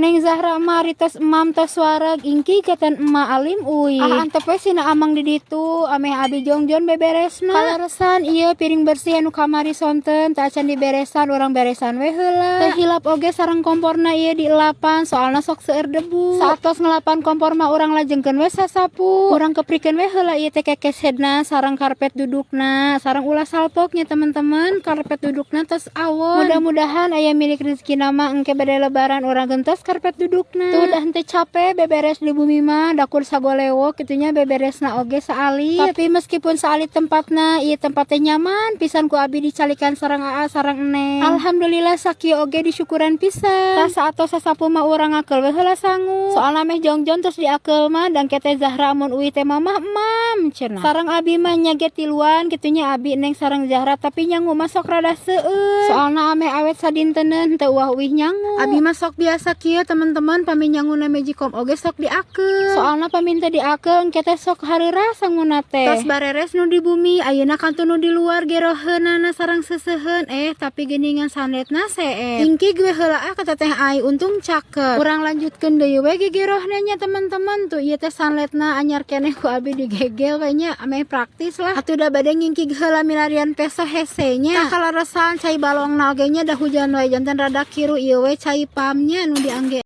Neng Zahra mari tos emam tos wareg ingki keten emak alim uy. Antep we sina amang di ditu ameh abi jongjon beberesna. Kalaresan ieu piring bersih anu kamari sonten teu acan diberesan urang beresan we heula. Teu hilap oge sareng komporna ieu dielapan soalna sok seueur debu. Saatos ngelapan kompor mah urang lajengkeun we sasapu. Urang keprikeun we heula ieu teh kekesedna sareng karpet dudukna sareng ulah salpoknya teman-teman. Karpet dudukna tos awon. Mudah-mudahan aya milik rezeki nama engke bade lebaran urang gentos karpet dudukna. Tuh dah henteu capek beberes di bumi mah dakur sagolewo kitunya beberesna oge saalit. Tapi meskipun saalit tempatna ieu tempat teh nyaman pisan ku abi dicalikan sareng aa sareng eneng. Alhamdulillah sakieu oge disyukuran pisan. Rasa atos sasapu mah urang ngakeul we heula sangu. Soalna meh jongjon terus diakeul mah dan teh Zahra mun uwi teh mamah emam cenah. Sareng abi mah nya ge tiluan kitunya abi neng sareng Zahra tapi nyangu mah sok rada seueur. Soalna ameh awet sadinteneun teu uah uih nyangu. Abi mah sok biasa kieu teman-teman pami nyanguna Magicom oge sok diakeul. Soalna paminta diakeul engke teh sok hareurah sanguna teh. Tos bareres nu di bumi ayeuna kantu nu di luar geroheunana sareng seuseheun tapi geuningan sanetna seet. Ingki gue heula ka teteh ai untung caket. Urang lanjutkeun deui we gegerohna nya teman-teman tuh ieu teh sanetna anyar keneh ku abi digegel we nya ameh praktis lah. Atuh da bade ngingki heula milarian peso hese nya. Tah kalaresan cai balongna oge nya da hujan wae janten rada kiru ieu we cai pamnya nu diangge